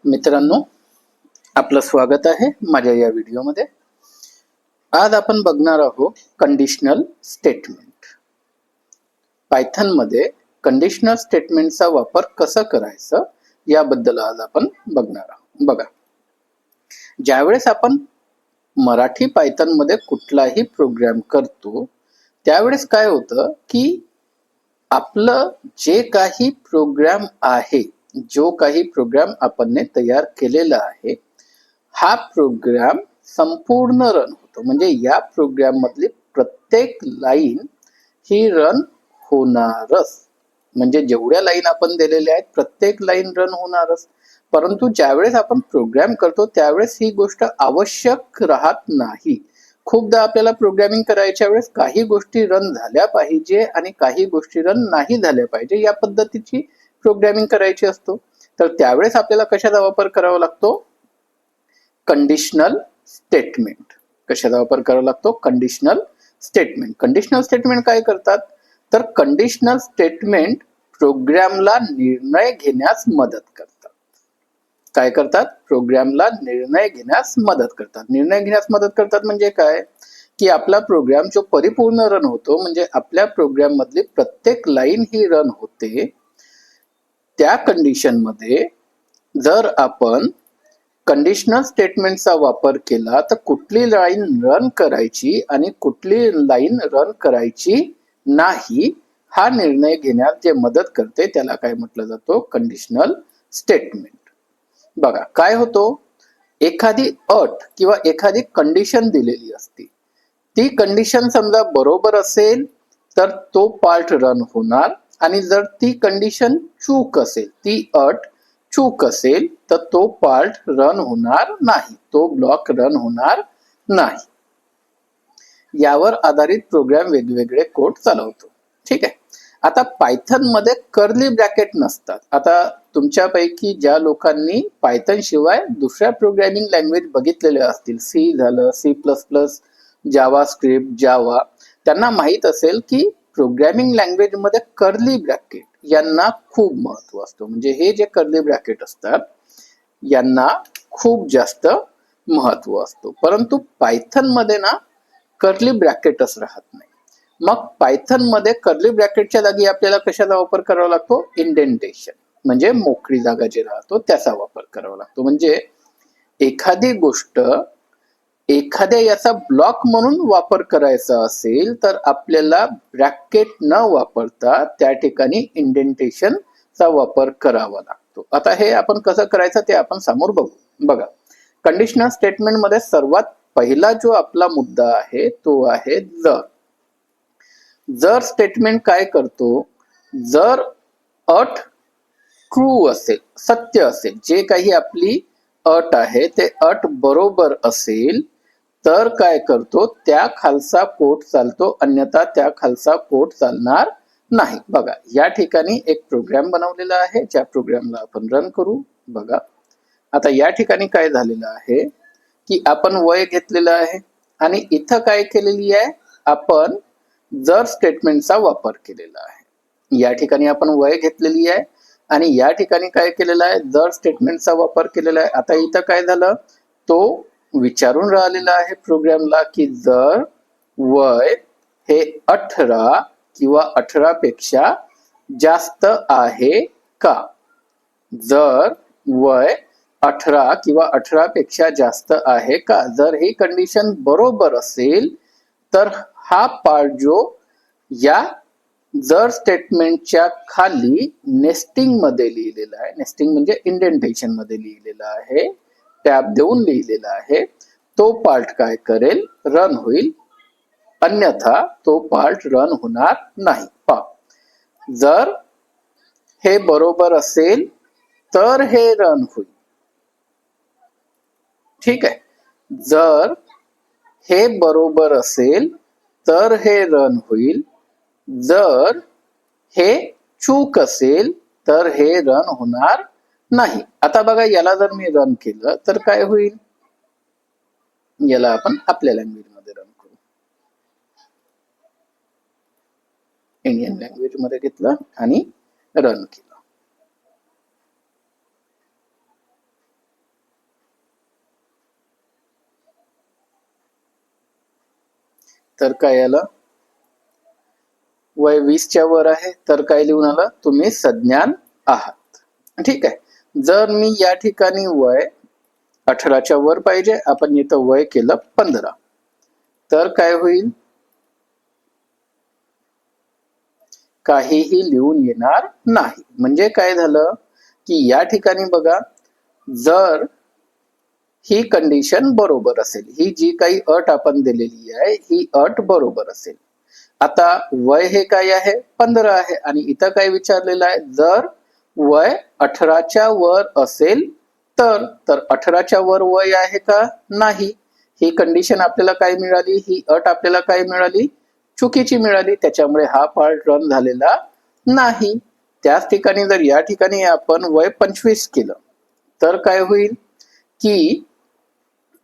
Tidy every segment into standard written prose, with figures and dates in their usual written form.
मित्रांनो, आपलं स्वागत आहे माझ्या या व्हिडिओमध्ये. आज आपण बघणार आहोत कंडिशनल स्टेटमेंट. पायथन मध्ये कंडिशनल स्टेटमेंटचा वापर कसा करायचा याबद्दल आज आपण बघणार आहोत. बघा, ज्यावेळेस आपण मराठी पायथन मध्ये कुठलाही प्रोग्राम करतो त्यावेळेस काय होतं की आपलं जे काही प्रोग्राम आहे, जो काही प्रोग्राम आपण तयार केलेला आहे, हा प्रोग्राम संपूर्ण रन होतो. म्हणजे या प्रोग्राम मधली प्रत्येक लाईन ही रन होणारच. म्हणजे जेवढ्या लाईन आपण दिलेल्या आहेत प्रत्येक लाईन रन होणारच. परंतु ज्यावेळेस आपण प्रोग्राम करतो त्यावेळेस ही गोष्ट आवश्यक राहत नाही. खूपदा आपल्याला प्रोग्रामिंग करायच्या वेळेस काही गोष्टी रन झाल्या पाहिजे आणि काही गोष्टी रन नाही झाल्या पाहिजे या पद्धतीची प्रोग्रामिंग करायची असतो. तर त्यावेळेस आपल्याला कशाचा वापर करावा लागतो? Conditional statement. कशाचा वापर करावा लागतो? Conditional statement. कंडिशनल स्टेटमेंट काय करतात? तर कंडिशनल स्टेटमेंट प्रोग्रामला निर्णय घेण्यास मदत करतात. काय करतात? प्रोग्रामला निर्णय घेण्यास मदत करतात. निर्णय घेण्यास मदत करतात म्हणजे काय? की आपला प्रोग्राम जो परिपूर्ण रन होतो, म्हणजे आपल्या प्रोग्राम मधली प्रत्येक लाईन ही रन होते, त्या कंडिशन मध्ये जर आपण कंडिशनल स्टेटमेंटचा वापर केला तर कुठली लाईन रन करायची आणि कुठली लाईन रन करायची नाही हा निर्णय घेण्यात जे मदत करते त्याला काय म्हटलं जातो? Conditional statement. बघा काय होतो, एखादी अट किंवा एखादी कंडिशन दिलेली असते, ती कंडिशन समजा बरोबर असेल तर तो पार्ट रन होणार, आणि जर ती कंडिशन चूक असेल, ती अट चूक असेल तर तो पार्ट रन होणार नाही, तो ब्लॉक रन होणार नाही. यावर आधारित प्रोग्राम वेगवेगळे कोड चालवतो. ठीक आहे. आता पायथन मध्ये कर्ली ब्रॅकेट नसतात. आता तुमच्यापैकी ज्या लोकांनी पायथन शिवाय दुसऱ्या प्रोग्रामिंग लँग्वेज बघितलेल्या असतील, सी झालं, C++, जावा स्क्रिप्ट, जावा, त्यांना माहित असेल की प्रोग्रामिंग लँग्वेज मध्ये कर्ली ब्रॅकेट यांना खूप महत्व असतो. म्हणजे हे जे कर्ली ब्रॅकेट असतात यांना खूप जास्त महत्व असतो. परंतु पायथन मध्ये कर्ली ब्रॅकेटच राहत नाही. मग पायथन मध्ये कर्ली ब्रॅकेटच्या जागी आपल्याला कशाचा वापर करावा लागतो? इंडेंटेशन, म्हणजे मोकळी जागा जे राहतो त्याचा वापर करावा लागतो. म्हणजे एखादी गोष्ट एखाद्या याचा ब्लॉक म्हणून वापर करायचा असेल तर आपल्याला ब्रॅकेट न वापरता त्या ठिकाणी इंडेंटेशन चा वापर करावा लागतो. आता हे आपण कसं करायचं ते आपण समोर बघू. बघा, कंडिशनल स्टेटमेंट मध्ये सर्वात पहिला जो आपला मुद्दा आहे तो आहे जर. जर स्टेटमेंट काय करतो? जर अट ट्रू असेल, सत्य असेल, जे काही आपली अट आहे ते अट बरोबर असेल तर काय करतो? त्या खालचा कोड चालतो, अन्यथा त्या खालचा कोड चालणार नाही. बघा, या ठिकाणी एक प्रोग्राम बनवलेला आहे, ज्या प्रोग्रामला आपण रन करू. बघा, आता या ठिकाणी काय झालेलं आहे की आपण वय घेतलेलं आहे आणि इथं काय केलेली आहे? आपण जर स्टेटमेंटचा वापर केलेला आहे. या ठिकाणी आपण वय घेतलेली आहे आणि या ठिकाणी काय केलेलं आहे? जर स्टेटमेंटचा वापर केलेला आहे. आता इथं काय झालं? तो विचारून राहिलेला आहे प्रोग्रामला की जर वय हे 18 किंवा 18 पेक्षा जास्त आहे का? जर वय 18 किंवा 18 पेक्षा जास्त आहे का? जर ही कंडिशन बरोबर असेल तर हा पार्ट जो या जर स्टेटमेंटच्या खाली नेस्टिंग मध्ये लिहिलेला आहे, नेस्टिंग म्हणजे इंडेंटेशन मध्ये लिहिलेला आहे, टॅब देऊन लिहिलेला आहे, तो पार्ट काय करेल? रन होईल, अन्यथा तो पार्ट रन होणार नाही. पहा, जर हे बरोबर असेल तर हे रन होईल. ठीक आहे. जर हे बरोबर असेल तर हे रन होईल, जर हे चूक असेल तर हे रन होणार नाही. आता बघा, याला जर मी रन केलं तर काय होईल? याला आपण आपल्या लँग्वेज मध्ये रन करू. इंडियन लँग्वेज मध्ये घेतलं आणि रन केलं. तर काय आलं, वय 20च्या वर आहे तर काय लिहून आलं, तुम्ही सज्ञान आहात. ठीक आहे. जर मी या ठिकाणी वय 18च्या वर पाहिजे, आपण इथं वय केलं 15, तर काय होईल, काहीही लिहून येणार नाही. म्हणजे काय झालं की या ठिकाणी बघा, जर ही कंडिशन बरोबर असेल, ही जी काही अट आपण दिलेली आहे ही अट बरोबर असेल. आता वय हे काय आहे, 15 आहे, आणि इथं काय विचारलेलं आहे, जर वय 18च्या वर असेल तर 18च्या वर वय आहे का, नाही. ही कंडिशन आपल्याला काय मिळाली, ही अट आपल्याला काय मिळाली, चुकीची मिळाली. त्याच्यामुळे हा पार्ट रन झालेला नाही. त्याच ठिकाणी जर या ठिकाणी आपण वय 25 केलं तर काय होईल की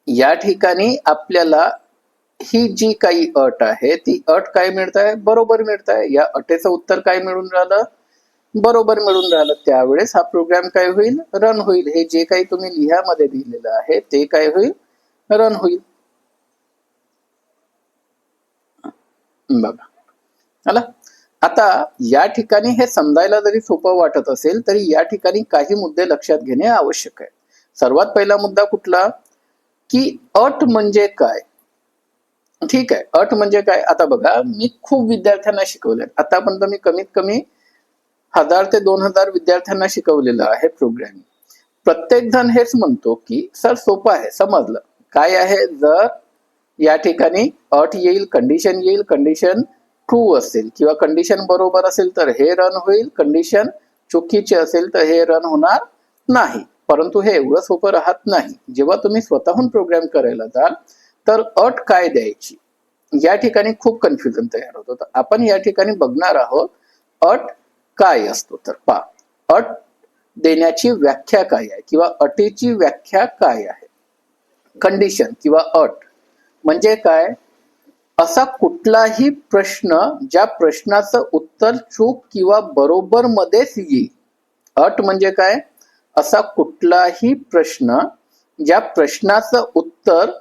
या ठिकाणी आपल्याला ही जी काही अट आहे ती अट काय मिळत आहे, बरोबर मिळत आहे. या अटेचं उत्तर काय मिळून राहिलं, बरोबर मिळून राहिलं. त्यावेळेस हा प्रोग्राम काय होईल, रन होईल. हे जे काही तुम्ही लिहामध्ये दिलेलं आहे ते काय होईल, रन होईल. बघा आला. आता या ठिकाणी हे समजायला जरी सोपं वाटत असेल तरी या ठिकाणी काही मुद्दे लक्षात घेणे आवश्यक आहे. सर्वात पहिला मुद्दा कुठला, की अट म्हणजे काय. ठीक आहे, अट म्हणजे काय. आता बघा, मी खूप विद्यार्थ्यांना शिकवले, आतापर्यंत मी कमीत कमी 1000 ते 2000 विद्यार्थ्यांना शिकवलेलं आहे प्रोग्रामिंग. प्रत्येक जण हेच म्हणतो की सर सोपं आहे, समजलं. काय आहे, जर या ठिकाणी अट येईल, कंडिशन येईल, कंडिशन ट्रू असेल किंवा कंडिशन बरोबर असेल तर हे रन होईल, कंडिशन चुकीची असेल तर हे रन होणार नाही. परंतु हे एवढं सोपं राहत नाही. जेव्हा तुम्ही स्वतःहून प्रोग्राम करायला जाल तर अट काय द्यायची या ठिकाणी खूप कन्फ्युजन तयार होतं. तर आपण या ठिकाणी बघणार आहोत अट काय असतो. तर पहा, अट देण्याची व्याख्या काय आहे किंवा अटीची व्याख्या काय आहे. कंडिशन किंवा अट म्हणजे काय, असा कुठलाही प्रश्न ज्या प्रश्नाचं उत्तर चूक किंवा बरोबर मध्येच येईल. अट म्हणजे काय, असा कुठलाही प्रश्न ज्या प्रश्नाचं उत्तर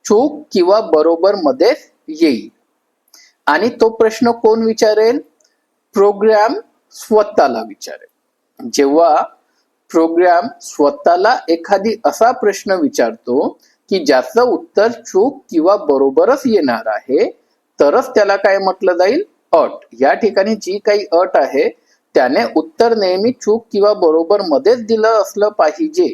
चूक किंवा बरोबर मध्येच येईल. आणि तो प्रश्न कोण विचारेल, प्रोग्राम स्वतःला विचारेल. जेव्हा प्रोग्राम स्वतःला एखादी असा प्रश्न विचारतो की ज्याचं उत्तर चूक किंवा बरोबरच येणार आहे तरच त्याला काय म्हटलं जाईल, अट. या ठिकाणी जी काही अट आहे त्याने उत्तर नेहमी चूक किंवा बरोबर मध्येच दिलं असलं पाहिजे.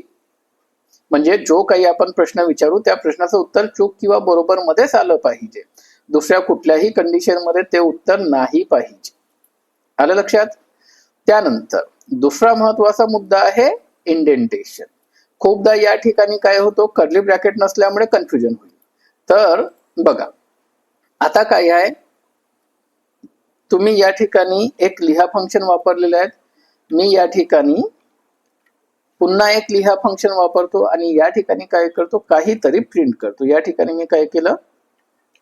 म्हणजे जो काही आपण प्रश्न विचारू त्या प्रश्नाचं उत्तर चूक किंवा बरोबर मध्येच आलं पाहिजे. दुसऱ्या कुठल्याही कंडिशन मध्ये ते उत्तर नाही पाहिजे. आलं लक्षात. त्यानंतर दुसरा महत्वाचा मुद्दा आहे इंडेंटेशन. खूपदा या ठिकाणी काय होतो, कर्ली ब्रॅकेट नसल्यामुळे कन्फ्युजन होईल. तर बघा, आता काय आहे, तुम्ही या ठिकाणी एक लिहा फंक्शन वापरलेलं आहे. मी या ठिकाणी पुन्हा एक लिहा फंक्शन वापरतो आणि या ठिकाणी काय करतो, काहीतरी प्रिंट करतो. या ठिकाणी मी काय केलं,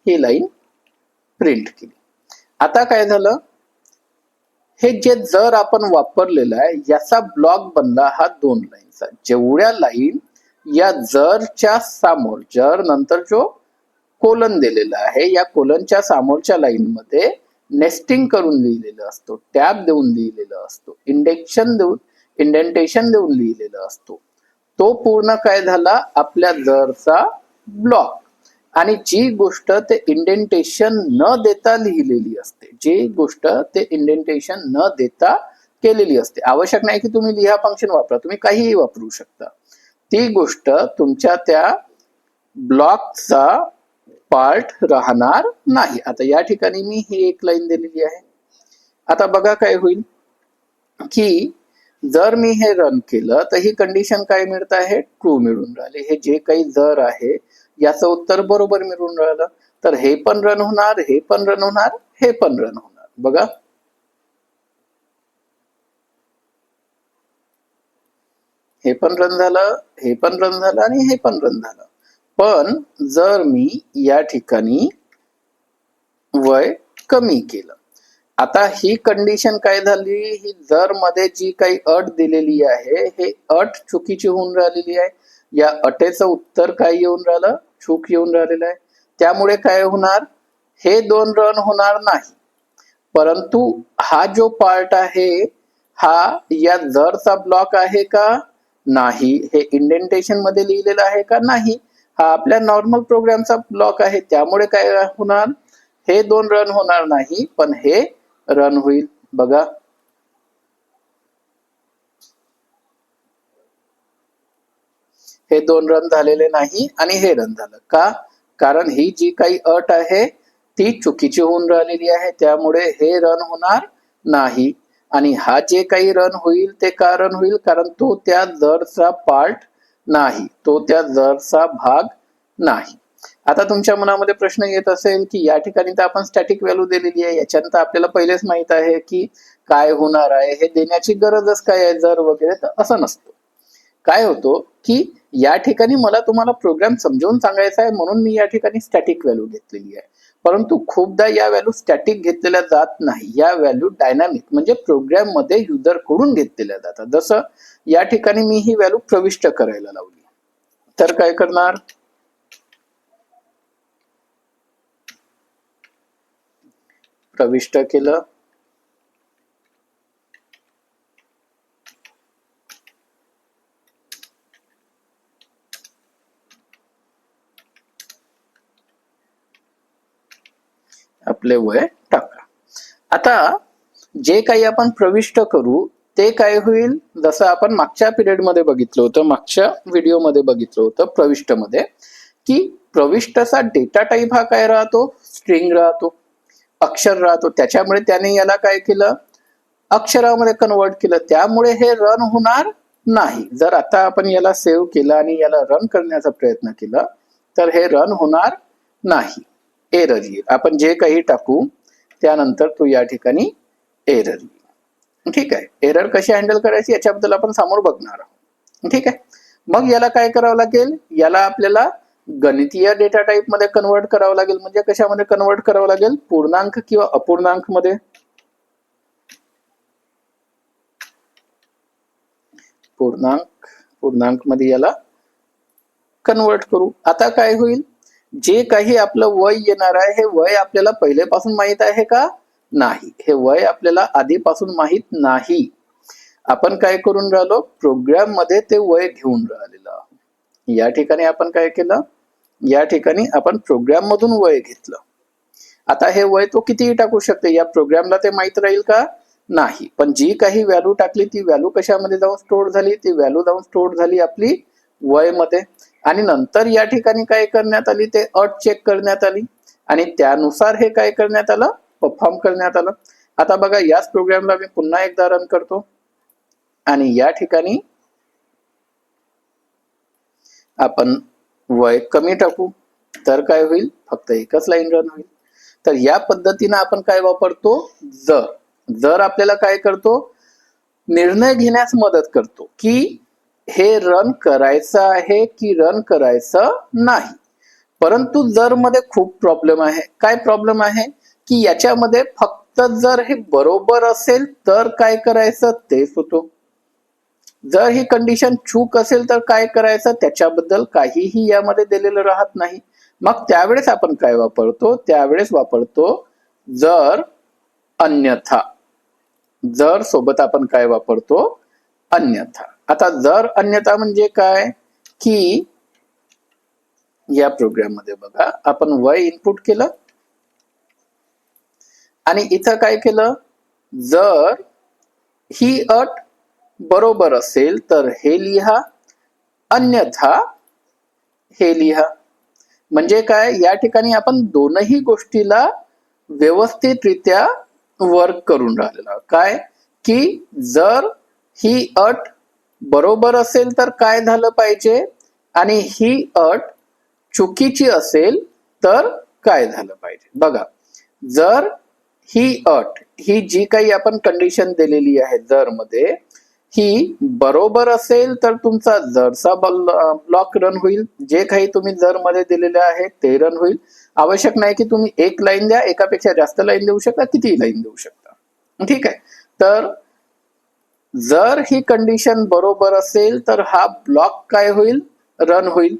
ही लाईन प्रिंट केली. आता काय झालं, हे जे जर आपण वापरलेलं आहे याचा ब्लॉक बनला हा 2 लाईनचा. जेवढ्या लाईन या जरच्या समोर, जर नंतर जो कोलन दिलेला आहे या कोलनच्या समोरच्या लाईन मध्ये नेस्टिंग करून लिहिलेलं असतो, टॅब देऊन लिहिलेलं असतो, इंडेंटेशन देऊन लिहिलेलं असतो. तो पूर्ण काय झाला, आपल्या जरचा ब्लॉक. आणि जी गोष्ट ते इंडेंटेशन न देता लिहिलेली असते, जी गोष्ट ते इंडेंटेशन न देता केलेली असते, आवश्यक नाही की तुम्ही लिहा फंक्शन वापरा, तुम्ही काहीही वापरू शकता, ती गोष्ट तुमच्या त्या ब्लॉकचा पार्ट राहणार नाही. आता या ठिकाणी मी ही एक लाईन दिलेली आहे. आता बघा काय होईल की जर मी हे रन केलं तर ही कंडिशन काय मिळत आहे, ट्रू मिळून राहिले. हे जे काही जर आहे याचं उत्तर बरोबर मिळून राहिलं. तर हे पण रन होणार, हे पण रन होणार, हे पण रन होणार. बघा, हे पण रन झालं, हे पण रन झालं आणि हे पण रन झालं. पण जर मी या ठिकाणी वय कमी केलं, आता ही कंडिशन काय झाली, ही जर मध्ये जी काही अट दिलेली आहे हे अट चुकीची होऊन राहिलेली आहे. या अटेचं उत्तर काय येऊन राहिलं, चूक येऊन राहिलेलं आहे. त्यामुळे काय होणार, हे दोन रन होणार नाही, परंतु हा जो पार्ट आहे हा या जरचा ब्लॉक आहे का? नाही. हे इंडेंटेशन मध्ये लिहिलेलं आहे का? नाही. हा आपल्या नॉर्मल प्रोग्रामचा ब्लॉक आहे, त्यामुळे काय होणार? हे दोन रन होणार नाही, पण हे रन होईल. बघा, हे दोन रन झालेले नाही आणि हे रन झालं का? कारण ही जी काही अट आहे ती चुकीची होऊन राहिलेली आहे, त्यामुळे हे रन होणार नाही. आणि हा जे काही रन होईल ते का रन होईल? कारण तो त्या जरचा पार्ट नाही, तो त्या जरचा भाग नाही. आता तुमच्या मनामध्ये प्रश्न येत असेल की या ठिकाणी तर आपण स्टॅटिक व्हॅल्यू दिलेली आहे, याच्यानंतर आपल्याला पहिलेच माहित आहे की काय होणार आहे, हे देण्याची गरजच काय आहे जर वगैरे? तर असं नसतं. काय होतो की या ठिकाणी मला तुम्हाला प्रोग्राम समजावून सांगायचा आहे म्हणून मी या ठिकाणी स्टॅटिक व्हॅल्यू घेतलेली आहे, परंतु खूपदा या व्हॅल्यू स्टॅटिक घेतलेल्या जात नाही. या व्हॅल्यू डायनामिक म्हणजे प्रोग्राम मध्ये युजर कडून घेतलेल्या जातात. जसं या ठिकाणी मी ही व्हॅल्यू प्रविष्ट करायला लावली, तर काय करणार? प्रविष्ट केलं, आपले वय टाका. आता जे काही आपण प्रविष्ट करू ते काय होईल? जसं आपण मागच्या पिरियड मध्ये बघितलं होतं, मागच्या व्हिडिओ मध्ये बघितलं होतं प्रविष्ट मध्ये, की प्रविष्टचा डेटा टाईप हा काय राहतो? स्ट्रिंग राहतो, अक्षर राहतो. त्याच्यामुळे त्याने याला काय केलं? अक्षरामध्ये कन्वर्ट केलं, त्यामुळे हे रन होणार नाही. जर आता आपण याला सेव्ह केलं आणि याला रन करण्याचा प्रयत्न केला तर हे रन होणार नाही, एरर येईल. आपण जे काही टाकू त्यानंतर तो या ठिकाणी एरर येईल. ठीक आहे, एरर कशी हँडल करायची याच्याबद्दल आपण समोर बघणार आहोत. ठीक आहे, मग याला काय करावं लागेल? याला आपल्याला गणितीय डेटा टाईप मध्ये कन्वर्ट करावं लागेल. म्हणजे कशामध्ये कन्वर्ट करावं लागेल? पूर्णांक किंवा अपूर्णांक मध्ये. पूर्णांक मध्ये याला कन्वर्ट करू. आता काय होईल? जे काही आपलं वय येणार आहे हे वय आपल्याला पहिलेपासून माहित आहे का? नाही, हे वय आपल्याला आधीपासून माहित नाही. आपण काय करून राहिलो? प्रोग्राम मध्ये ते वय घेऊन राहिलेलो आहोत. या ठिकाणी आपण काय केलं? या ठिकाणी आपण प्रोग्राम मधून वय घेतलं. आता हे वय तो कितीही टाकू शकते, या प्रोग्रामला ते माहित राहील का? नाही. पण जी काही व्हॅल्यू टाकली ती व्हॅल्यू कशामध्ये जाऊन स्टोअर झाली? ती व्हॅल्यू जाऊन स्टोअर झाली आपली वय मध्ये. आणि नंतर या ठिकाणी काय करण्यात आली? ते अट चेक करण्यात आली आणि त्यानुसार हे काय करण्यात आलं? परफॉर्म करण्यात आलं. आता बघा, याच प्रोग्रामला मी पुन्हा एकदा रन करतो आणि या ठिकाणी आपण वय कमी टाकू, तर काय होईल? फक्त एकच लाईन रन होईल. तर या पद्धतीने आपण काय वापरतो? जर आपल्याला काय करतो? निर्णय घेण्यास मदत करतो की हे रन करायचं आहे की रन करायचं नाही. परंतु जर मध्ये खूप प्रॉब्लेम आहे. काय प्रॉब्लेम आहे? की याच्यामध्ये फक्त जर हे बरोबर असेल तर काय करायचं तेच होतो. जर ही कंडिशन चूक असेल तर काय करायचं त्याच्याबद्दल काहीही यामध्ये दिलेलं राहत नाही. मग त्यावेळेस आपण काय वापरतो? त्यावेळेस वापरतो जर अन्यथा. जर सोबत आपण काय वापरतो? अन्यथा. आता जर अन्यथा म्हणजे काय? की या प्रोग्राम मध्ये बघा, आपण वय इनपुट केलं आणि इथं काय केलं? जर ही अट बरोबर असेल तर हे लिहा, अन्यथा हे लिहा. म्हणजे काय? या ठिकाणी आपण दोनही गोष्टीला व्यवस्थितरित्या वर्क करून राहिलेलो आहोत. काय? की जर ही अट बरोबर असेल तर काय झालं पाहिजे आणि ही अट चुकीची असेल तर काय झालं पाहिजे. बघा, जर ही अट, ही जी काही आपण कंडिशन दिलेली आहे जर मध्ये, ही बरोबर असेल तर तुमचा जरचा ब्लॉक रन होईल. जे काही तुम्ही जर मध्ये दिलेले आहे ते रन होईल. आवश्यक नाही की तुम्ही एक लाईन द्या, एकापेक्षा जास्त लाईन देऊ शकता, कितीही लाईन देऊ शकता. ठीक आहे, तर जर ही कंडिशन बरोबर असेल तर हा ब्लॉक काय होईल? रन होईल.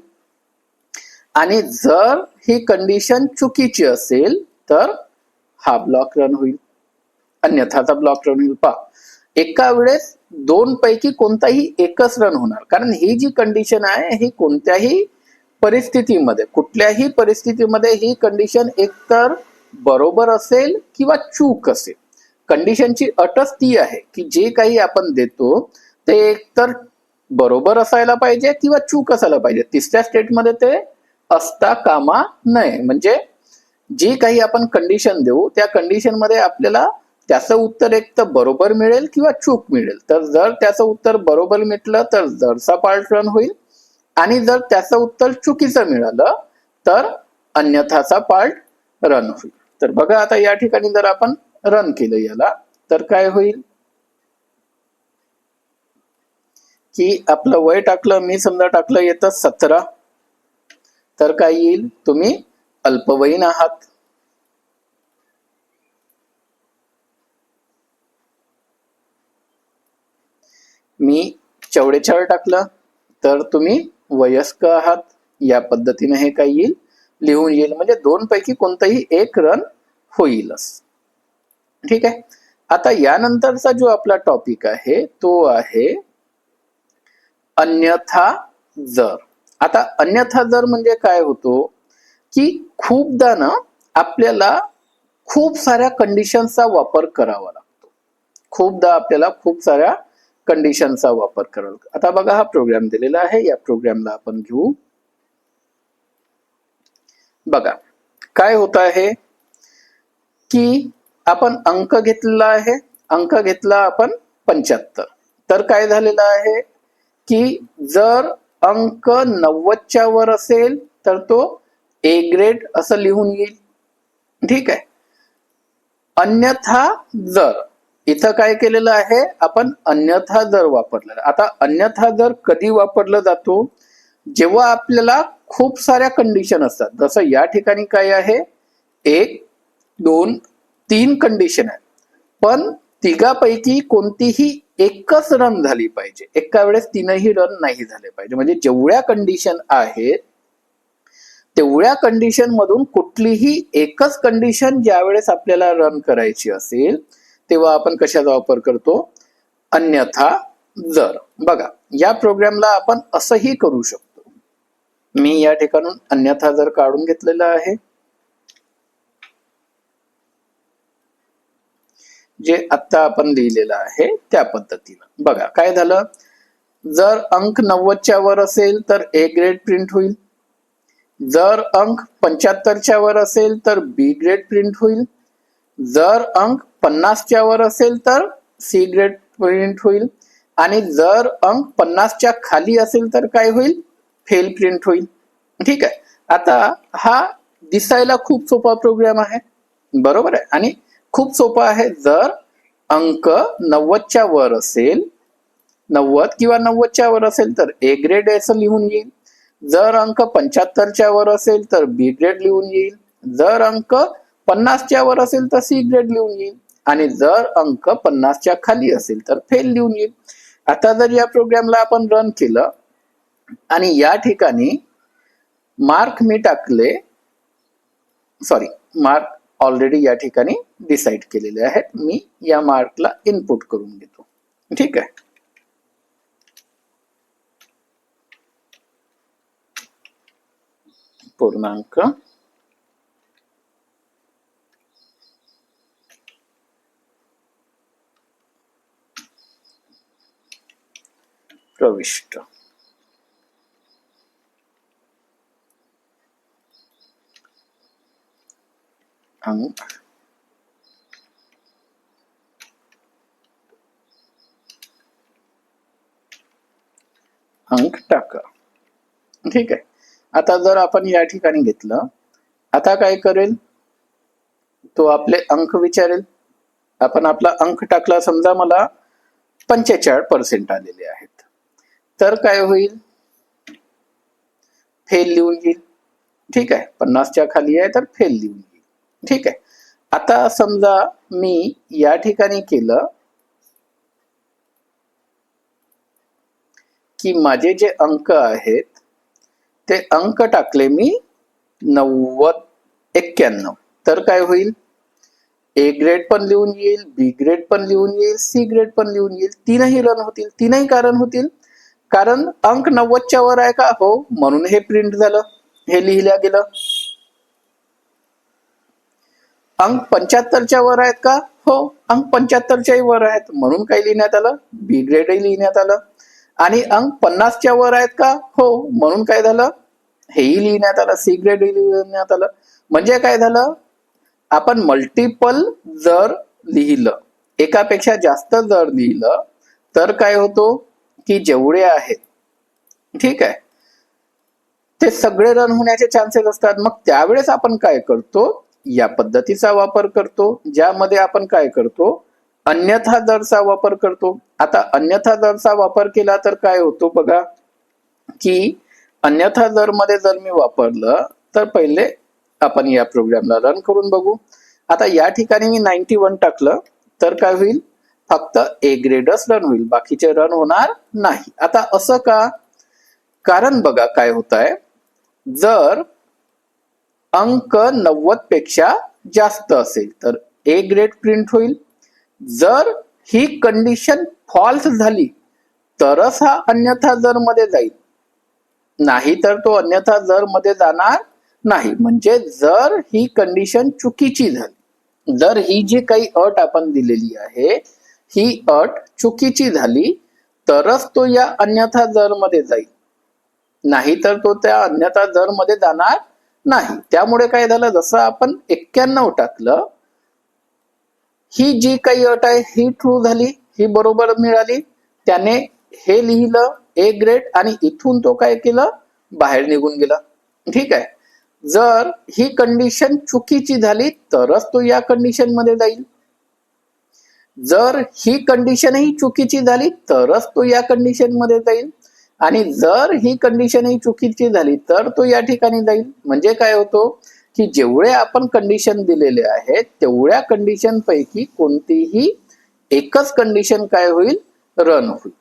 आणि जर ही कंडिशन चुकीची असेल तर हा ब्लॉक रन होईल, अन्यथाचा ब्लॉक रन होईल. पहा, एका वेळेस दोन पैकी कोणताही एकच रन होणार, कारण ही जी कंडिशन आहे ही कोणत्याही परिस्थितीमध्ये, कुठल्याही परिस्थितीमध्ये ही कंडिशन एकतर बरोबर असेल किंवा चूक असेल. कंडिशनची अटच ती आहे की जे काही आपण देतो ते एकतर बरोबर असायला पाहिजे किंवा चूक असायला पाहिजे. तिसऱ्या स्टेटमध्ये ते असता कामा नये. म्हणजे जी काही आपण कंडिशन देऊ त्या कंडिशन मध्ये आपल्याला त्याचं उत्तर एक तर बरोबर मिळेल किंवा चूक मिळेल. तर जर त्याचं उत्तर बरोबर मिळालं तर जरचा पार्ट रन होईल, आणि जर त्याचं उत्तर चुकीचं मिळालं तर अन्यथाचा पार्ट रन होईल. तर बघा आता या ठिकाणी जर आपण रन केलं याला तर काय होईल की आपलं वय टाकलं, मी समजा टाकलं येतं 17, तर काय येईल, तुम्ही अल्पवयीन आहात. मी 44 टाकलं तर तुम्ही वयस्क आहात. या पद्धतीने हे काय येईल, लिहून येईल. म्हणजे दोन पैकी कोणताही एक रन होईलच. ठीक आहे. आता यानंतरचा जो आपला टॉपिक आहे तो आहे अन्यथा जर. आता अन्यथा जर म्हणजे काय होतो की खूपदा ना आपल्याला खूप साऱ्या कंडिशनचा वापर करावा लागतो. खूपदा आपल्याला खूप साऱ्या कंडिशनचा वापर करावा लागतो. आता बघा हा प्रोग्राम दिलेला आहे, या प्रोग्रामला आपण घेऊ. बघा काय होत आहे की आपण अंक घेतलेला आहे, अंक घेतला आपण 75. तर काय झालेलं आहे की जर अंक 90च्या वर असेल तर तो ए ग्रेड असं लिहून येईल. ठीक आहे. अन्यथा जर, इथं काय केलेलं आहे आपण, अन्यथा जर वापरलेलं. आता अन्यथा जर कधी वापरलं जातो, जेव्हा आपल्याला खूप साऱ्या कंडिशन असतात. जसं या ठिकाणी काय आहे, 1 2 3 कंडिशन आहे, पण तिघापैकी कोणतीही एकच रन झाली पाहिजे. एका वेळेस तीनही रन नाही झाले पाहिजे. म्हणजे जेवढ्या कंडिशन आहेत तेवढ्या कंडिशन मधून कुठलीही एकच कंडिशन ज्या वेळेस आपल्याला रन करायची असेल तेव्हा आपण कशाचा वापर करतो, अन्यथा जर. बघा या प्रोग्रामला आपण असंही करू शकतो. मी या ठिकाणून अन्यथा जर काढून घेतलेला आहे, जे आता आपण लिहिलेलं आहे त्या पद्धतीनं. बघा काय झालं, जर अंक 90च्या वर असेल तर ए ग्रेड प्रिंट होईल. जर अंक 75च्या वर असेल तर बी ग्रेड प्रिंट होईल. जर अंक 50च्या वर असेल तर सी ग्रेड प्रिंट होईल. आणि जर अंक 50च्या खाली असेल तर काय होईल, फेल प्रिंट होईल. ठीक आहे. आता हा दिसायला खूप सोपा प्रोग्राम आहे, बरोबर आहे, आणि खूप सोपा आहे. जर अंक 90च्या वर असेल, 90 किंवा 90च्या वर असेल तर ए ग्रेड असं लिहून येईल. जर अंक 75च्या वर असेल तर बी ग्रेड लिहून येईल. जर अंक 50च्या वर असेल तर सी ग्रेड लिहून येईल. आणि जर अंक 50च्या खाली असेल तर फेल लिहून येईल. आता जर या प्रोग्रामला आपण रन केलं आणि या ठिकाणी मार्क मी टाकले, सॉरी मार्क ऑलरेडी या ठिकाणी डिसाइड केलेले आहेत, मी या मार्कला इनपुट करून घेतो. ठीक आहे. पूर्णांक प्रविष्ट. अंक अंक टाका. ठीक आहे. आता जर आपण या ठिकाणी घेतलं, आता काय करेल तो आपले अंक विचारेल. आपण आपला अंक टाकला, समजा मला 45% आलेले आहेत, तर काय होईल, फेल लिहून येईल. ठीक आहे. 50च्या खाली आहे तर फेल लिहून येईल. ठीक आहे. आता समजा मी या ठिकाणी केलं की माझे जे अंक आहेत ते अंक टाकले मी 90 91, तर काय होईल, ए ग्रेड पण लिहून येईल, बी ग्रेड पण लिहून येईल, सी ग्रेड पण लिहून येईल. तीनही रन होतील. तीनही कारण होतील कारण अंक 90च्या वर आहे का, हो, म्हणून हे प्रिंट झालं, हे लिहिल्या गेलं. अंक 75च्या वर आहेत का, हो, अंक 75च्याही वर आहेत, म्हणून काय लिहिण्यात आलं, बी ग्रेडही लिहिण्यात आलं. आणि अंक 50च्या वर आहेत का, हो, म्हणून काय झालं, हेही लिहिण्यात आलं, सी ग्रेडही लिहिण्यात आलं. म्हणजे काय झालं, आपण मल्टिपल जर लिहिलं, एकापेक्षा जास्त जर लिहिलं तर काय होतो की जेवढे आहेत, ठीक आहे, ते सगळे रन होण्याचे चान्सेस असतात. मग त्यावेळेस आपण काय करतो, या पद्धतीचा वापर करतो, ज्यामध्ये आपण काय करतो, अन्यथा दरचा वापर करतो. आता अन्यथा दरचा वापर केला तर काय होतो बघा, की अन्यथा दर मध्ये जर मी वापरलं तर पहिले आपण या प्रोग्रामला रन करून बघू. आता या ठिकाणी मी 91 टाकलं तर काय होईल, फक्त ए ग्रेडच रन होईल, बाकीचे रन होणार नाही. आता असं का, कारण बघा काय होत आहे, जर अंक 90 पेक्षा जास्त असेल तर ए ग्रेड प्रिंट होईल. जर ही कंडिशन फॉल्स झाली तरच हा अन्यथा जर मध्ये जाईल, नाही तर तो अन्यथा जर मध्ये जाणार नाही. म्हणजे जर ही कंडिशन चुकीची झाली, जर ही जी काही अट आपण दिलेली आहे ही अट चुकीची झाली तरच तो या अन्यथा जर मध्ये जाईल, नाही तर तो त्या अन्यथा जर मध्ये जाणार नाही. त्यामुळे काय झालं, जसं आपण 91 टाकलं, ही जी काही अट आहे ही ट्रू झाली, ही बरोबर मिळाली, त्याने हे लिहिलं ए ग्रेड आणि इथून तो काय केलं, बाहेर निघून गेला. ठीक आहे, जर ही कंडिशन चुकीची झाली तरच तो या कंडिशन मध्ये जाईल, जर ही कंडिशनही चुकीची झाली तरच तो या कंडिशन मध्ये जाईल, आणि जर ही कंडिशनही चुकीची झाली तर तो या ठिकाणी जाईल. म्हणजे काय होतो की जेवढे आपण कंडिशन दिलेले आहेत तेवढ्या कंडिशन पैकी कोणतीही एकच कंडिशन काय होईल, रन होईल,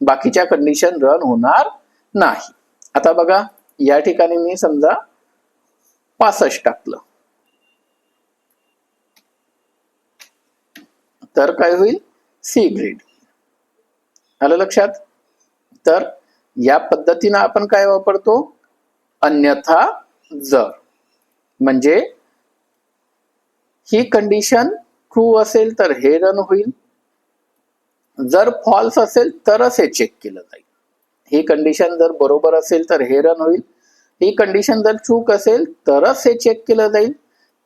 बाकीच्या कंडिशन रन होणार नाही. आता बघा या ठिकाणी मी समजा 65 टाकलं तर काय होईल, सी ग्रेड. आलं लक्षात. तर या पद्धतीने आपण काय वापरतो, अन्यथा जर, म्हणजे ही कंडिशन ट्रू असेल तर हे रन होईल, जर फॉल्स असेल तरच हे चेक केलं जाईल. ही कंडिशन जर बरोबर असेल तर हे रन होईल, ही कंडिशन जर चूक असेल तरच हे चेक केलं जाईल.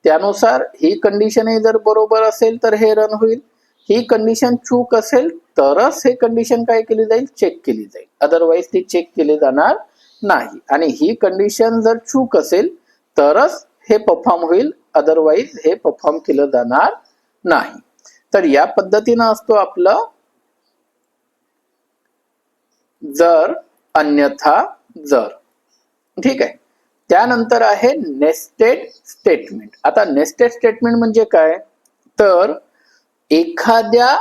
त्यानुसार ही कंडिशनही जर बरोबर असेल तर हे रन होईल, ही कंडिशन चूक असेल तरच हे कंडिशन काय केली जाईल, चेक केली जाईल, अदरवाईज ती चेक केली जाणार नाही. आणि ही कंडिशन जर चूक असेल तरच हे परफॉर्म होईल, अदरवाईज हे परफॉर्म केलं जाणार नाही. तर या पद्धतीनं असतो आपलं जर, अन्यथा जर. ठीक आहे, त्यानंतर आहे नेस्टेड स्टेटमेंट. आता नेस्टेड स्टेटमेंट म्हणजे काय, तर एखाद्या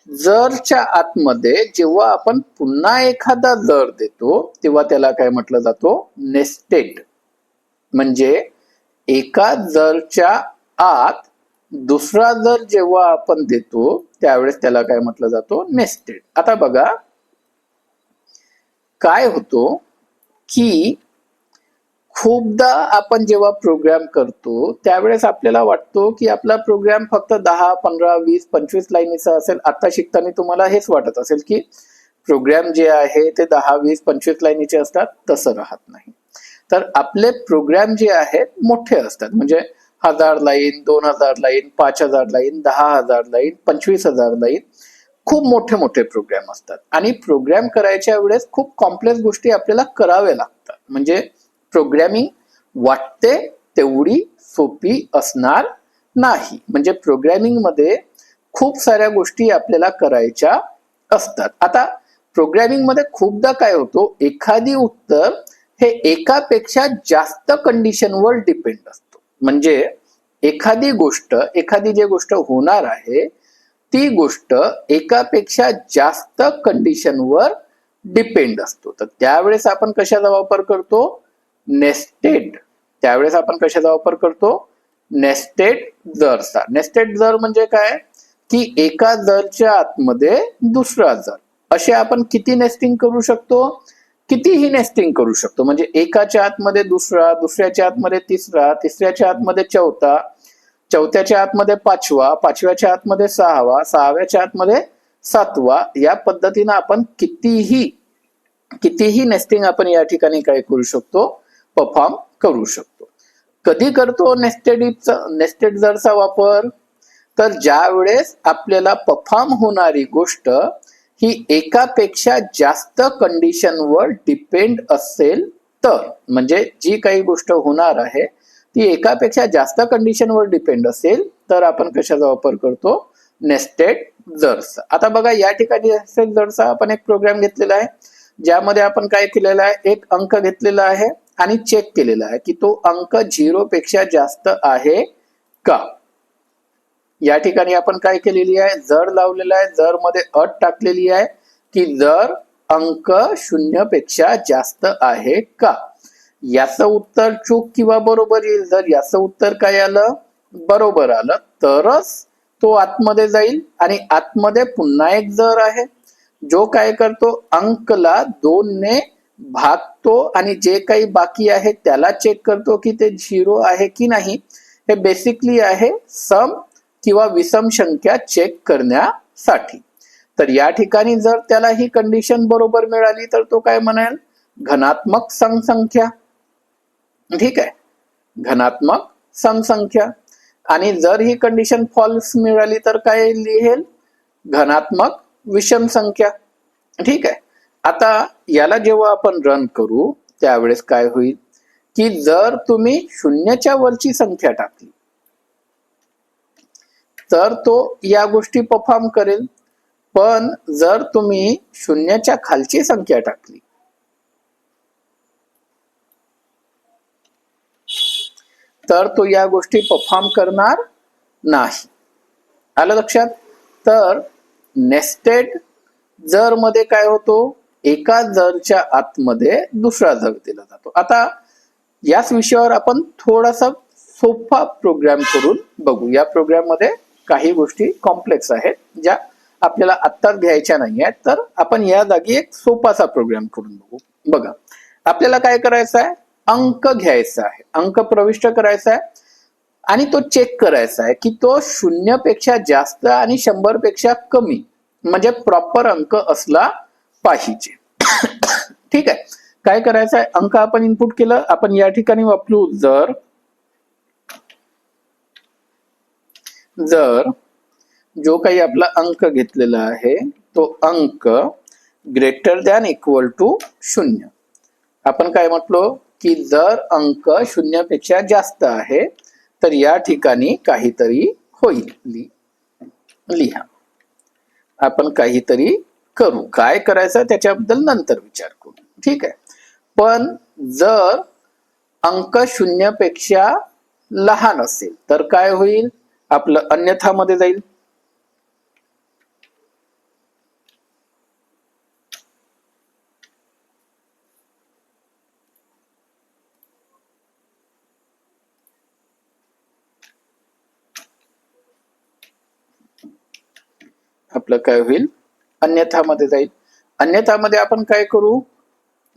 जरच्या आतमध्ये जेव्हा आपण पुन्हा एखादा जर देतो तेव्हा त्याला काय म्हटलं जातो, नेस्टेड. म्हणजे एका जरच्या आत दुसरा जर जेव्हा आपण देतो त्यावेळेस त्याला काय म्हटलं जातो, नेस्टेड. आता बघा काय होतो की खूपदा आपण जेव्हा प्रोग्राम करतो त्यावेळेस आपल्याला वाटतो की आपला प्रोग्राम फक्त 10, 15, 20, 25 लाईनीचा असेल. आता शिकताना तुम्हाला हेच वाटत असेल की प्रोग्राम जे आहे ते 10, 20, 25 लाईनीचे असतात. तसं राहत नाही. तर आपले प्रोग्राम जे आहेत मोठे असतात, म्हणजे 1000 line, 2000 line, 5000 line, 10,000 line, 25,000 line, खूप मोठे मोठे प्रोग्राम असतात. आणि प्रोग्राम करायच्या वेळेस खूप कॉम्प्लेक्स गोष्टी आपल्याला कराव्या लागतात. म्हणजे प्रोग्रामिंग वाटते तेवढी सोपी असणार नाही. म्हणजे प्रोग्रामिंग मध्ये खूप साऱ्या गोष्टी आपल्याला करायच्या असतात. आता प्रोग्रामिंग मध्ये खूपदा काय होतो, एखादी उत्तर हे एकापेक्षा जास्त कंडिशनवर डिपेंड असतो. म्हणजे एखादी जी गोष्ट होणार आहे ती गोष्ट एकापेक्षा जास्त कंडिशनवर डिपेंड असतो. तर त्यावेळेस आपण कशाचा वापर करतो, नेस्टेड त्यावेळेस आपण कशाचा वापर करतो? नेस्टेड जरचा. नेस्टेड जर म्हणजे काय की एका जरच्या आतमध्ये दुसरा जर, असे आपण किती नेस्टिंग करू शकतो? कितीही नेस्टिंग करू शकतो. म्हणजे एकाच्या आतमध्ये दुसरा, दुसऱ्याच्या आतमध्ये तिसरा, तिसऱ्याच्या आतमध्ये चौथा, चौथ्याच्या आतमध्ये पाचवा, पाचव्याच्या आतमध्ये सहावा, सहाव्याच्या आतमध्ये सातवा, या पद्धतीने आपण कितीही नेस्टिंग आपण या ठिकाणी काय करू शकतो? परफॉर्म करू शकतो. कधी करतो नेस्टेड जरचा वापर? तर ज्या वेळेस आपल्याला परफॉर्म होणारी गोष्ट ही एकापेक्षा जास्त कंडिशनवर डिपेंड असेल तर, म्हणजे जी काही गोष्ट होणार आहे ती एकापेक्षा जास्त कंडिशनवर डिपेंड असेल तर आपण कशाचा वापर करतो? नेस्टेड जरचा. आता बघा या ठिकाणी नेस्टेड जरचा आपण एक प्रोग्राम घेतलेला आहे, ज्यामध्ये आपण काय केलेलं आहे? एक अंक घेतलेला आहे आणि चेक केलेला आहे की तो अंक 0 पेक्षा जास्त आहे का. या ठिकाणी आपण काय केलेली आहे? जर लावलेला आहे. जर मध्ये अट टाकलेली आहे की जर अंक 0 पेक्षा जास्त आहे का. याचं उत्तर चूक किंवा बरोबर येईल. जर याचं उत्तर काय आलं? बरोबर आलं तरच तो आतमध्ये जाईल. आणि आतमध्ये पुन्हा एक जर आहे जो काय करतो? अंकला 2 ने भागतो आणि जे काही बाकी आहे त्याला चेक करतो की ते 0 आहे की नाही. हे बेसिकली आहे सम किंवा विषम संख्या चेक करण्यासाठी. तर या ठिकाणी जर त्याला ही कंडिशन बरोबर मिळाली तर तो काय म्हणेल? धनात्मक सम संख्या. ठीक आहे, धनात्मक सम संख्या. आणि जर ही कंडिशन फॉल्स मिळाली तर काय लिहेल? धनात्मक विषम संख्या. ठीक आहे. आता याला जेव्हा आपण रन करू त्यावेळेस काय होईल की जर तुम्ही 0च्या वरची संख्या टाकली तर तो या गोष्टी परफॉर्म करेल, पण जर तुम्ही 0च्या खालची संख्या टाकली तर तो या गोष्टी परफॉर्म करणार नाही. आलं लक्षात? तर नेस्टेड जर मध्ये काय होतो? एका जरच्या आतमध्ये दुसरा जर दिला जातो. आता याच विषयावर आपण थोडासा सोपा प्रोग्राम करून बघू. या प्रोग्राम मध्ये काही गोष्टी कॉम्प्लेक्स आहेत ज्या आपल्याला आत्ताच घ्यायच्या नाही आहेत, तर आपण या जागी एक सोपासा प्रोग्राम करून बघू. बघा, आपल्याला काय करायचं आहे? अंक घ्यायचा आहे, अंक प्रविष्ट करायचा आहे आणि तो चेक करायचा आहे की तो 0 पेक्षा जास्त आणि 100 पेक्षा कमी म्हणजे प्रॉपर अंक असला पाहिजे. ठीक आहे. काय करायचं आहे? अंक आपण इनपुट केलं. आपण या ठिकाणी वापरू जर जो काही आपला अंक घेतलेला आहे तो अंक ग्रेटर दॅन इक्वल टू 0. आपण काय म्हटलो की जर अंक 0 पेक्षा जास्त आहे तर या ठिकाणी काहीतरी होईल. लिहा. आपण काहीतरी करू. काय करायचं त्याच्याबद्दल नंतर विचार करू. ठीक आहे. पण जर अंक 0 पेक्षा लहान असेल तर काय होईल? आपलं अन्यथा मध्ये जाईल. आपलं काय होईल? अन्यथा मध्ये जाईल. अन्यथा मध्ये आपण काय करू?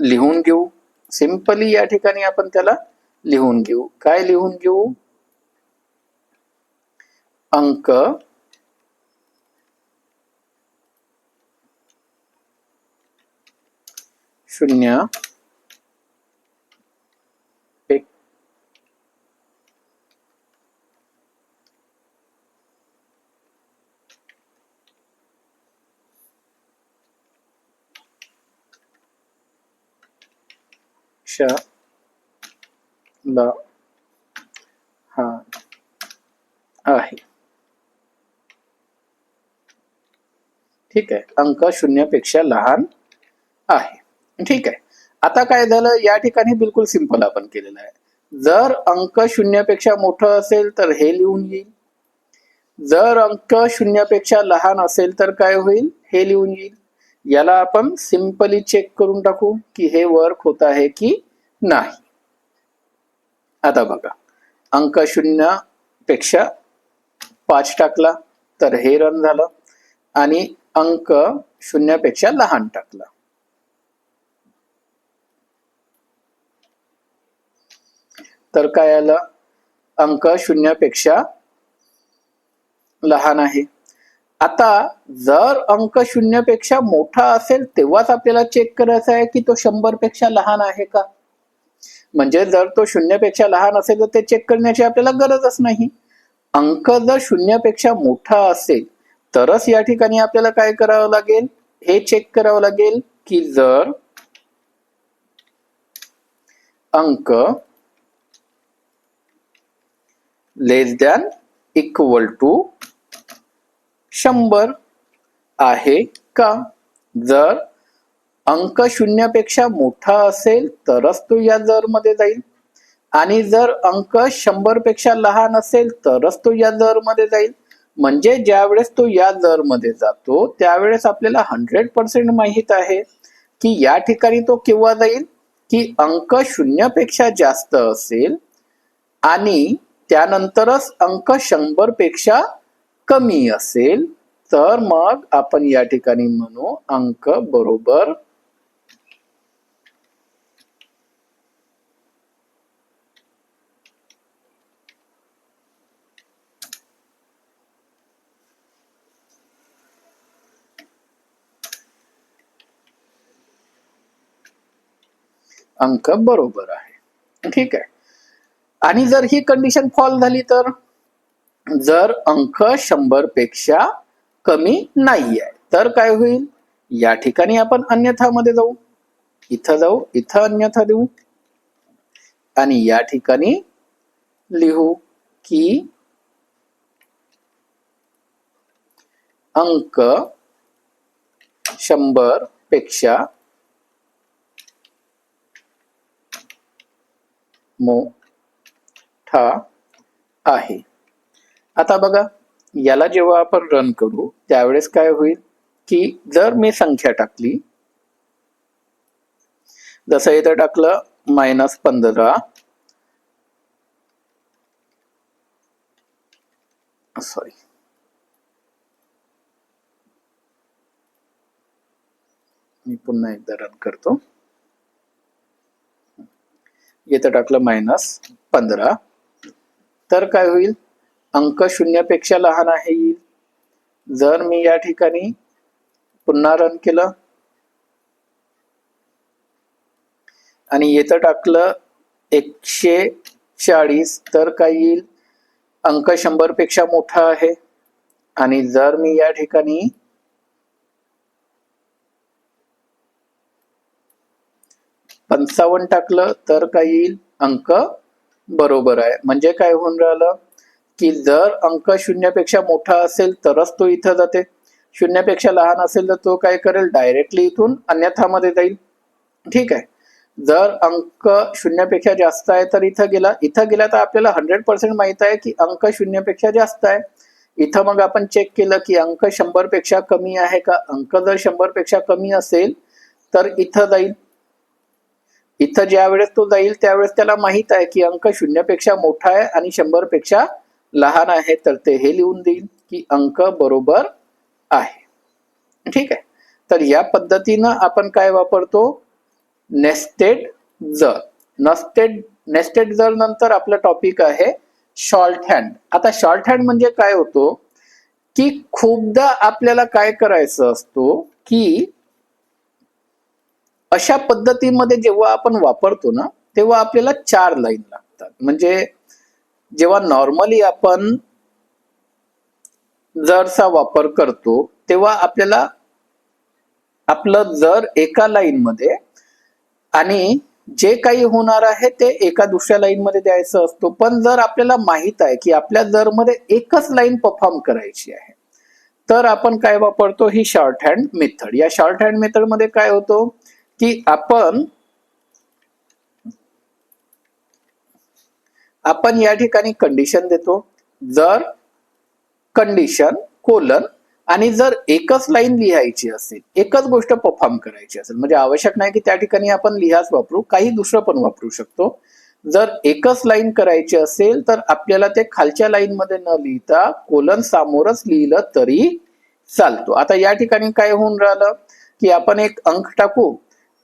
लिहून घेऊ. सिंपली या ठिकाणी आपण त्याला लिहून घेऊ. काय लिहून घेऊ? अंक 0 लहान आहे. ठीक आहे. अंक 0 पेक्षा लहान आहे. ठीक आहे. आता काय झालं? या ठिकाणी बिलकुल सिंपल आपण केलेलं आहे. जर अंक 0 पेक्षा मोठं असेल तर हे लिहून येईल. जर अंक 0 पेक्षा लहान असेल तर काय होईल? हे लिहून येईल. याला आपण सिंपली चेक करून टाकू की हे वर्क होत आहे की नाही. आता बघा, अंक 0 पेक्षा 5 टाकला तर हे रन झालं आणि अंक 0 पेक्षा लहान टाकला तर काय आलं, अंक 0 पेक्षा लहान आहे. आता जर अंक 0 पेक्षा मोठा असेल तेव्हाच आपल्याला चेक करायचं आहे की तो 100 पेक्षा लहान आहे का. म्हणजे जर तो 0 पेक्षा लहान असेल तर ते चेक करण्याची आपल्याला गरजच नाही. अंक जर 0 पेक्षा मोठा असेल तरच या ठिकाणी आपल्याला काय करावं लागेल, हे चेक करावं लागेल की जर अंक लेस दॅन इक्वल टू 100 आहे का. जर अंक 0 पेक्षा मोठा असेल तरच तो या जर मध्ये जाईल आणि जर अंक 100 पेक्षा लहान असेल तरच तो या जर मध्ये जाईल. म्हणजे ज्या वेळेस तो या जर मध्ये जातो त्यावेळेस आपल्याला 100% माहित आहे की या ठिकाणी तो केव्हा जाईल की अंक 0 पेक्षा जास्त असेल आणि त्यानंतरच अंक 100 पेक्षा कमी असेल तर मग आपण या ठिकाणी म्हणू अंक बरोबर अंक बरोबर आहे. ठीक आहे. आणि जर ही कंडिशन फॉल झाली तर जर अंक 100 पेक्षा कमी नाही आहे तर काय होईल, या ठिकाणी आपण अन्यथा मध्ये जाऊ, इथं अन्यथा देऊ आणि या ठिकाणी लिहू की अंक 100 पेक्षा मोठा आहे. आता बघा, याला जेव्हा आपण रन करू त्यावेळेस काय होईल की जर मी संख्या टाकली, जसं इथं टाकलं -15, सॉरी मी पुन्हा एकदा रन करतो. इथं टाकलं -15 तर काय होईल, अंक 0 पेक्षा लहान आहे. जर मी या ठिकाणी पुन्हा रन केलं आणि इथं टाकलं 140 तर काय येईल, अंक 100 पेक्षा मोठा आहे. आणि जर मी या ठिकाणी 55 टाकलं तर काय येईल, अंक बरोबर आहे. म्हणजे काय होऊन राहिलं की जर अंक 0 पेक्षा मोठा असेल तरच तो इथं जाते, 0 पेक्षा लहान असेल तर तो काय करेल, डायरेक्टली इथून अन्यथा मध्ये जाईल. ठीक आहे. जर अंक 0 पेक्षा जास्त आहे तर इथं गेला तर आपल्याला 100% माहित आहे की अंक 0 पेक्षा जास्त आहे. इथं मग आपण चेक केलं की अंक 100 पेक्षा कमी आहे का. अंक जर 100 पेक्षा कमी असेल तर इथं जाईल. इथं ज्या वेळेस तो जाईल त्यावेळेस त्याला माहित आहे की अंक 0 पेक्षा मोठा आहे आणि 100 पेक्षा लहान आहे तर ते हे लिहून देईल की अंक बरोबर आहे. ठीक आहे. तर या पद्धतीनं आपण काय वापरतो, नेस्टेड जर. नेस्टेड जर नंतर आपला टॉपिक आहे शॉर्ट हँड. आता शॉर्ट हँड म्हणजे काय होतो की खूपदा आपल्याला काय करायचं असतो की अशा पद्धतीमध्ये जेव्हा आपण वापरतो ना तेव्हा आपल्याला 4 लाईन लागतात. म्हणजे जेव्हा नॉर्मली आपण जरचा वापर करतो तेव्हा आपल्याला आपलं जर एका लाईन मध्ये आणि जे काही होणार आहे ते एका दुसऱ्या लाईन मध्ये द्यायचं असतो. पण जर आपल्याला माहित आहे की आपल्या जर मध्ये एकच लाईन परफॉर्म करायची आहे तर आपण काय वापरतो, ही शॉर्ट हँड मेथड. या शॉर्ट हँड मेथड मध्ये काय होतो की आपण या ठिकाणी कंडिशन देतो, जर कंडिशन कोलन, आणि जर एकच लाईन लिहायची असेल, एकच गोष्ट परफॉर्म करायची असेल, म्हणजे आवश्यक नाही की त्या ठिकाणी आपण लिहाच वापरू, काही दुसरं पण वापरू शकतो. जर एकच लाईन करायची असेल तर आपल्याला ते खालच्या लाईन मध्ये न लिहिता कोलन समोरच लिहिलं तरी चालतो. आता या ठिकाणी काय होऊन राहिलं की आपण एक अंक टाकू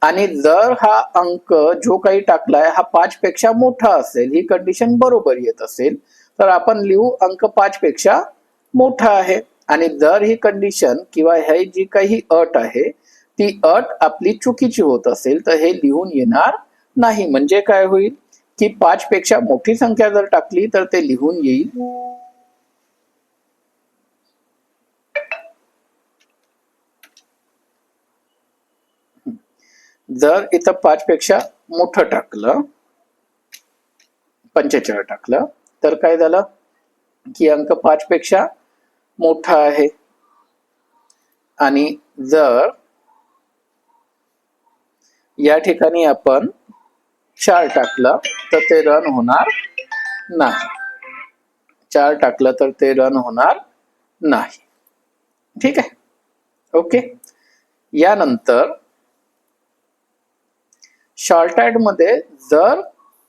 आणि जर हा अंक जो काही टाकलाय हा 5 पेक्षा मोठा असेल, ही कंडिशन बरोबर येत असेल तर आपण लिहू अंक 5 पेक्षा मोठा आहे. आणि जर ही कंडिशन किंवा ही जी काही अट आहे ती अट आपली चुकीची होत असेल तर हे लिहून येणार नाही. म्हणजे काय होईल की 5 पेक्षा मोठी संख्या जर टाकली तर ते लिहून येईल जर इथं 5 पेक्षा मोठं टाकलं 45 टाकलं तर काय झालं की अंक 5 पेक्षा मोठा आहे. आणि जर या ठिकाणी आपण 4 टाकलं तर ते रन होणार नाही. 4 टाकलं तर ते रन होणार नाही. ठीक आहे, ओके. यानंतर शॉर्टहँड मध्ये जर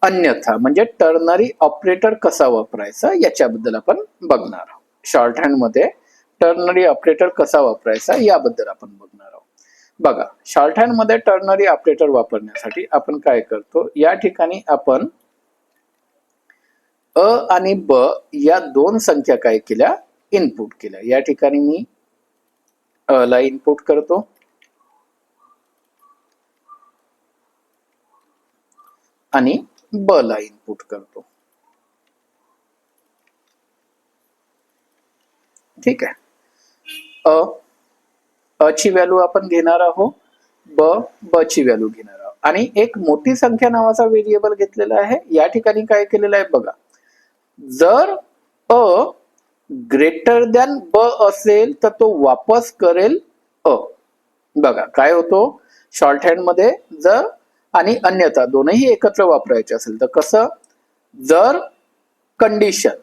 अन्यथा म्हणजे टर्नरी ऑपरेटर कसा वापरायचा याच्याबद्दल आपण बघणार आहोत. शॉर्टहँड मध्ये टर्नरी ऑपरेटर कसा वापरायचा याबद्दल आपण बघणार आहोत. बघा, शॉर्टहँड मध्ये टर्नरी ऑपरेटर वापरण्यासाठी आपण काय करतो, या ठिकाणी आपण अ आणि ब या दोन संख्या काय केल्या, इनपुट केल्या. या ठिकाणी मी अ ला इनपुट करतो आणि ब ला इनपुट करतो. ठीक आहे. अ ची व्हॅल्यू आपण घेणार आहोत, ब ची व्हॅल्यू घेणार आहोत आणि एक मोठी संख्या नावाचा व्हेरिएबल घेतलेला आहे. या ठिकाणी काय केलेलं आहे बघा, जर अ ग्रेटर दॅन ब असेल तर तो वापस करेल अ. बघा काय होतो शॉर्टहँड मध्ये जर आणि अन्यथा दोनही एकत्र वापरायचे असेल तर कसं, जर कंडिशन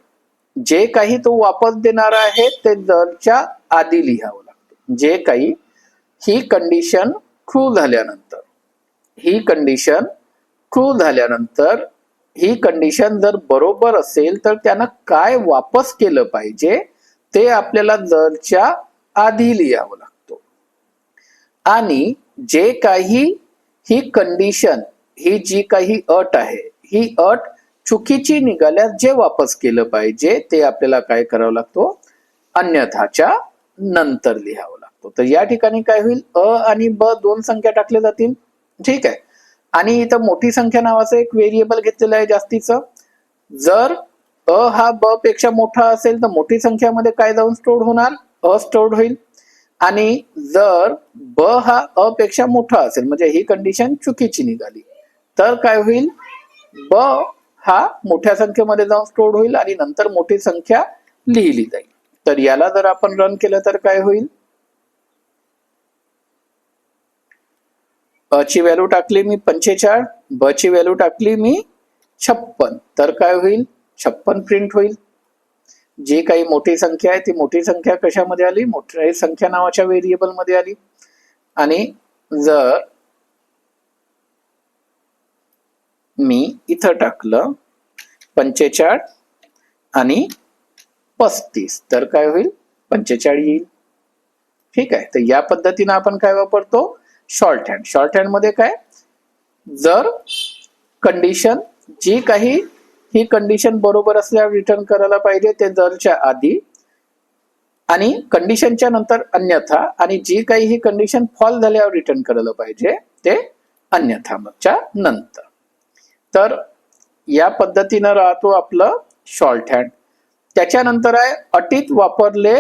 जे काही तो वापस देणार आहे ते जरच्या आधी लिहावं लागतं. जे काही ही कंडिशन ट्रू झाल्यानंतर, ही कंडिशन ट्रू झाल्यानंतर ही कंडिशन जर बरोबर असेल तर त्यानं काय वापस केलं पाहिजे ते आपल्याला जरच्या आधी लिहावं लागतो. आणि जे काही ही कंडिशन, ही जी काही अट आहे, ही अट चुकीची निघाल्यास जे वापस केलं पाहिजे ते आपल्याला काय करावं लागतो, अन्यथाच्या नंतर लिहावं लागतो. तर या ठिकाणी काय होईल, अ आणि ब दोन संख्या टाकल्या जातील. ठीक आहे. आणि इथं मोठी संख्या नावाचं एक व्हेरिएबल घेतलेलं आहे जास्तीचं. जर अ हा ब पेक्षा मोठा असेल तर मोठी संख्यामध्ये काय जाऊन स्टोअर होणार, अ स्टोअर होईल. आणि जर ब हा अ पेक्षा मोठा असेल म्हणजे ही कंडिशन चुकीची निघाली तर काय होईल, ब हा मोठ्या संख्येमध्ये जाऊन स्टोअर होईल आणि नंतर मोठी संख्या लिहिली जाईल. तर याला जर आपण रन केलं तर काय होईल, अ ची व्हॅल्यू टाकली मी 45, ब ची व्हॅल्यू टाकली मी 56 तर काय होईल, 56 प्रिंट होईल. जी काही मोठी संख्या आहे ती मोठी संख्या कशामध्ये आली, मोठी संख्या नावाच्या व्हेरिएबल मध्ये आली. आणि जर मी इथं टाकलं 45 आणि 35 तर काय होईल, 45 येईल. ठीक आहे. तर या पद्धतीने आपण काय वापरतो, शॉर्टहँड. शॉर्टहँड मध्ये काय, जर कंडिशन जी काही ही कंडिशन बरोबर असल्यावर रिटर्न करायला पाहिजे ते जरच्या आधी आणि कंडिशनच्या नंतर अन्यथा, आणि जी काही ही कंडिशन फॉल झाल्यावर रिटर्न करायला पाहिजे ते अन्यथाच्या नंतर. तर या पद्धतीनं राहतो आपलं शॉर्टहँड. त्याच्यानंतर आहे अटीत वापरले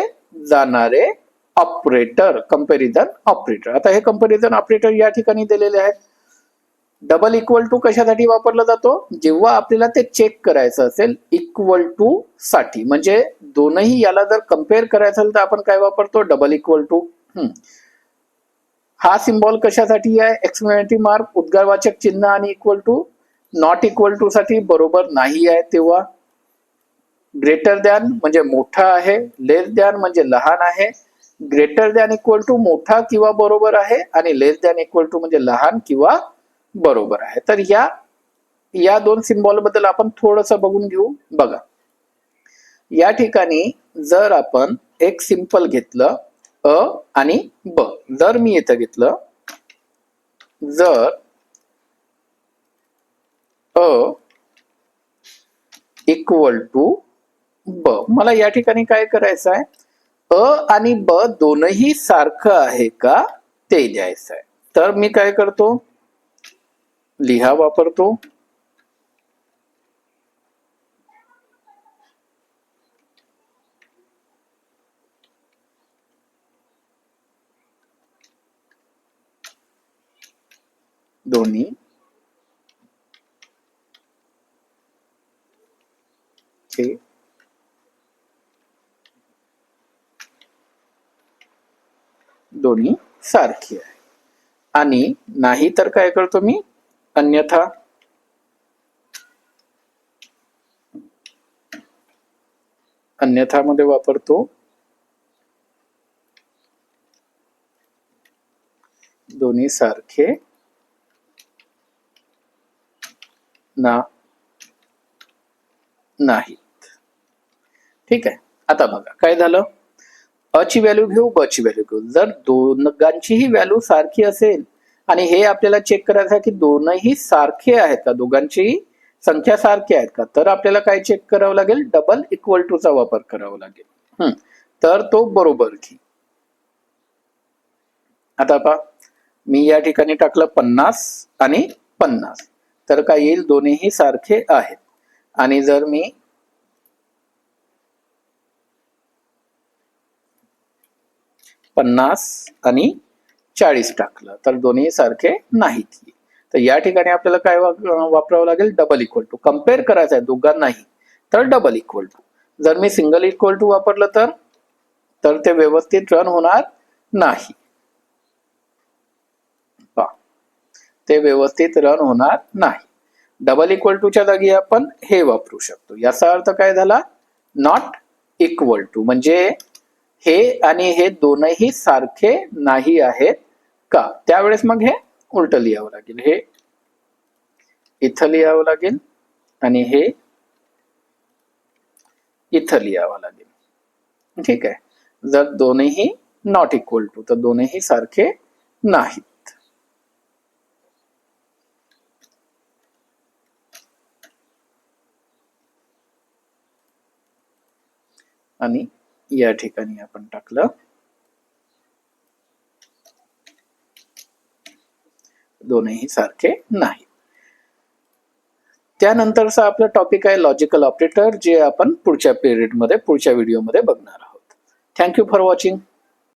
जाणारे ऑपरेटर, कंपॅरिझन ऑपरेटर. आता हे कंपॅरिझन ऑपरेटर या ठिकाणी दिलेले आहेत. डबल इक्वल टू कशासाठी वापरला जातो, जेव्हा आपल्याला ते चेक करायचं असेल इक्वल टू साठी, म्हणजे दोनही याला जर कम्पेअर करायचं असेल तर आपण काय वापरतो, डबल इक्वल टू. हा सिम्बॉल कशासाठी आहे, एक्सक्लेमेटरी मार्क, उद्गारवाचक चिन्ह आणि equal to. Not equal to साठी बरोबर नाही आहे तेव्हा. ग्रेटर दॅन म्हणजे मोठा आहे, लेस दॅन म्हणजे लहान आहे. ग्रेटर दॅन इक्वल टू मोठा किंवा बरोबर आहे आणि लेस दॅन इक्वल टू म्हणजे लहान किंवा बरोबर आहे. तर या या दोन सिम्बॉल बद्दल आपण थोडंसं बघून घेऊ. बघा, या ठिकाणी जर आपण एक सिंपल घेतलं अ आणि ब, जर मी इथं घेतलं जर अ इक्वल टू ब, मला या ठिकाणी काय करायचं आहे, अ आणि ब दोनही सारखं आहे का ते द्यायचं आहे. तर मी काय करतो, लिहा वापरतो. दोन्ही दोन्ही सारखी आहे. आणि नाही तर काय करतो मी, अन्यथा. अन्यथा मध्ये वापरतो दोन्ही सारखे नाहीत. ठीक आहे. आता बघा काय झालं, अ ची व्हॅल्यू घेऊ, ब ची व्हॅल्यू घेऊ. जर दोघांचीही व्हॅल्यू सारखी असेल आणि हे आपल्याला चेक करायचं आहे की दोनही सारखे आहेत का, दोघांची संख्या सारखी आहेत का, तर आपल्याला काय चेक करावं लागेल, डबल इक्वल टू चा वापर करावा लागेल. तर तो बरोबर की. आता पहा, मी या ठिकाणी टाकलं 50 आणि 50, तर काय येईल, दोन्हीही सारखे आहेत. आणि जर मी 50 आणि 40 टाकलं तर दोन्ही सारखे नाहीत. तर या ठिकाणी आपल्याला काय वापरावं लागेल, डबल इक्वल टू. कम्पेअर करायचं आहे दोघांनाही, तर डबल इक्वल टू. जर मी सिंगल इक्वल टू वापरलं तर ते व्यवस्थित रन होणार नाही. ते व्यवस्थित रन होणार नाही. डबल इक्वल टूच्या जागी आपण हे वापरू शकतो. याचा अर्थ काय झाला, नॉट इक्वल टू, म्हणजे हे आणि हे दोनही सारखे नाही आहेत का. त्यावेळेस मग हे उलट लिहावं लागेल, हे इथं लिहावं लागेल आणि हे इथं लिहावं लागेल. ठीक आहे. जर दोन्ही नॉट इक्वल टू, तर दोन्ही सारखे नाहीत. आणि या ठिकाणी आपण टाकलं दोन्ही सारखे नाही. त्यानंतरचा आपला टॉपिक आहे लॉजिकल ऑपरेटर, जे आपण पुढच्या पिरियडमध्ये, पुढच्या व्हिडिओमध्ये बघणार आहोत. Thank you for watching.